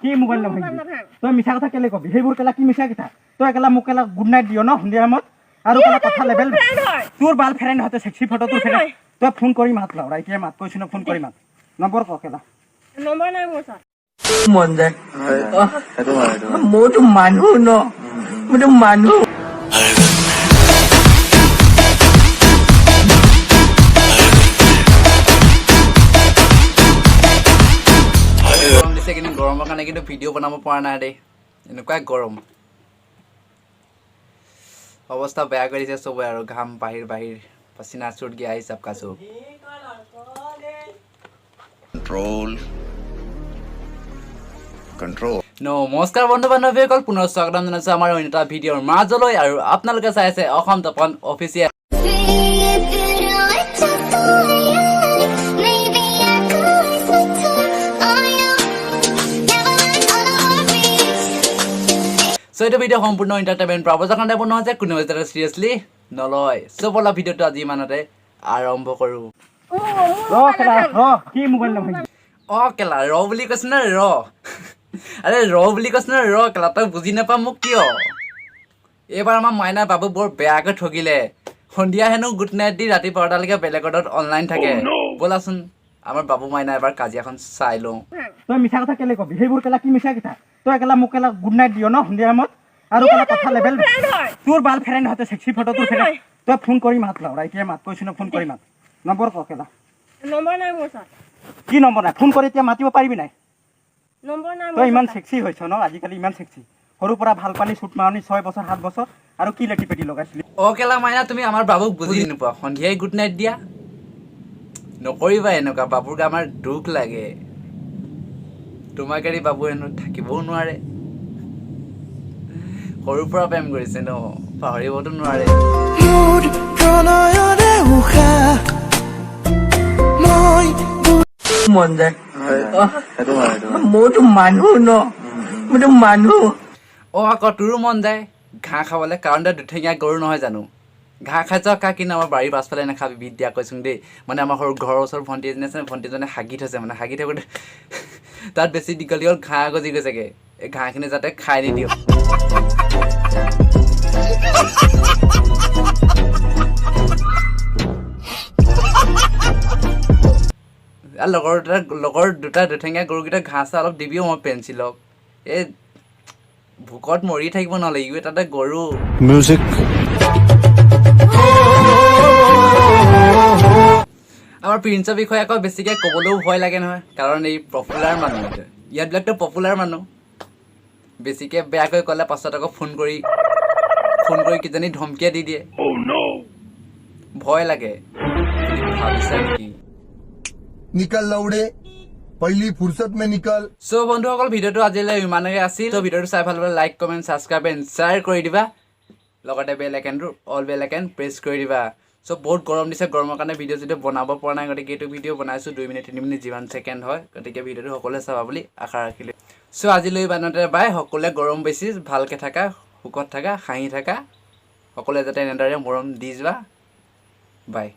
কি মোবাইল নাভাঙি তই মিছা কথা কেলে কবি সেইবোৰ কেলা কি মিছা কথা তই একেলা মোক কেলা গুড নাইট দিয় ন সন্ধিয়া সময়ত আৰু কেলা কথা লেভেল তোৰ বাল ফ্ৰেণ্ড হতে সেক্সি ফটো তোৰ ফ্ৰেণ্ড তই ফোন কৰি মাত লাও এতিয়া মাত কৈছ ন ফোন কৰি মাত নম্বৰ ক কেলা নম্বৰ নাই মোৰ ছাৰ মন যায় মইতো মানুহ ন মইতো মানুহ গৰম দিছে কিন্তু গৰমৰ কাৰণে কিন্তু ভিডিঅ' বনাব পৰা নাই দেই এনেকুৱাই গৰম অৱস্থা বেয়া কৰি দিছে চবৰে আৰু ঘাম বাহিৰ পচিনা ছুট গিয়া এই সব কাছো কন্ট্ৰল নমস্কাৰ বন্ধু বান্ধৱীসকল পুনৰ স্বাগতম জনাইছো আমাৰ অন্য এটা ভিডিঅ'ৰ মাজলৈ আৰু আপোনালোকে চাই আছে অসম তপন অফিচিয়েল সো এইটো ভিডিঅ' সম্পূৰ্ণ এণ্টাৰটেইনমেণ্ট পাৰপজৰ কাৰণে বনোৱা হৈছে কোনো এটা চিৰিয়াছলি নলয় সো বলা ভিডিঅ'টো আজি ইমানতে আৰম্ভ কৰোঁ কি মোবাইল নাভাঙি কেলা ৰ বুলি কৈছ ন ৰ আৰে ৰ বুলি কৈছ ন ৰ কেলা তই বুজি নাপা মোক কিয় এইবাৰ আমাৰ মাইনা বাবু বৰ বেয়াকৈ ঠগিলে সন্ধিয়া হেনো গুড নাইট দি ৰাতি 12টালৈকে বেলেগৰ তাত অনলাইন থাকে ব'লাচোন আমাৰ বাবু মাইনা এবাৰ কাজিয়াখন চাই লওঁ তই মিছা কথা কেলে কবি সেইবোৰ কেলা কি মিছা কথা তই একেলা মোক কেলা গুড নাইট দিয় ন সন্ধিয়া সময়ত আৰু কেলা কথা লেভেল তোৰ বাল ফ্ৰেণ্ড হতে সেক্সি ফটো তোৰ ফ্ৰেণ্ড তই ফোন কৰি মাত লাও এতিয়া মাত কৈছ ন ফোন কৰি মাত নম্বৰ ক কেলা নম্বৰ নাই মোৰ ছাৰ কি নম্বৰ নাই ফোন কৰি এতিয়া মাতিব পাৰিবি নাই নম্বৰ নাই তই ইমান সেক্সি হৈছ ন আজিকালি ইমান সেক্সি সৰুৰ পৰা ভাল পালি শুট মাৰণি 6 বছৰ 7 বছৰ আৰু কি লেটি পেটি লগাইছিলি কেলা মাইনা তুমি আমাৰ বাবুক বুজি নোপোৱা সন্ধিয়াই গুড নাইট দিয়া নকৰিবা এনেকুৱা বাবুক আমাৰ দুখ লাগে তোমাক এৰি বাবু হেনো থাকিবও নোৱাৰে সৰুৰ পৰা প্ৰেম কৰিছে ন পাহৰিবতো নোৱাৰে মন যায় মইতো মানুহ ন মইতো মানুহ আকৌ তোৰো মন যায় ঘাঁহ খাবলৈ কাৰণ তই দুঠেঙীয়া গৰু নহয় জানো ঘাঁহ খাই যোৱা কা কিন্তু আমাৰ বাৰীৰ পাছফালে নাখাবি বিদ্যা কৈছোং দেই মানে আমাৰ সৰু ঘৰৰ ওচৰত ভণ্টি এজনী আছে ভণ্টিজনে হাগি থৈছে মানে হাগি থাকোঁতে তাত বেছি দীঘল ঘাঁহ গজি গৈছেগৈ এই ঘাঁহখিনি যাতে খাই নিদিওঁ লগৰ দুটা দুঠেঙীয়া গৰুকেইটা ঘাঁহ অলপ দিবিও মই পেঞ্চিলক এই ভোকত মৰি থাকিব নহ'লে ইও তাতে গৰু মিউজিক আমাৰ প্ৰিন্সৰ বিষয়ে আকৌ বেছিকৈ ক'বলৈও ভয় লাগে নহয় কাৰণ এই পপুলাৰ মানুহ ইয়াতবিলাকতো পপুলাৰ মানুহ বেছিকৈ বেয়াকৈ ক'লে পাছত আকৌ ফোন কৰি কিজানি ধমকিয়ে দি দিয়ে ভয় লাগে ভাবিছা নেকি निकल लौड़े पहली फुर्सत में निकल সো বন্ধুসকল ভিডিঅ'টো আজিলৈ ইমানেই আছিল তো ভিডিঅ'টো চাই ভাল পালে like comment subscribe and share কৰি দিবা লগতে বেল আইকনটো অল বেল আইকন প্ৰেছ কৰি দিবা সো বহুত গৰম দিছে গৰমৰ কাৰণে ভিডিঅ' যদি বনাব পৰা নাই গতিকে এইটো ভিডিঅ' বনাইছোঁ 2 মিনিট 3 মিনিট যিমান ছেকেণ্ড হয় গতিকে ভিডিঅ'টো সকলোৱে চাবা বুলি আশা ৰাখিলোঁ সো আজিলৈ ইমানতে বাই সকলোৱে গৰম বেছি ভালকৈ থাকা সুখত থাকা হাঁহি থাকা সকলোৱে যাতে এনেদৰে মৰম দি যোৱা বাই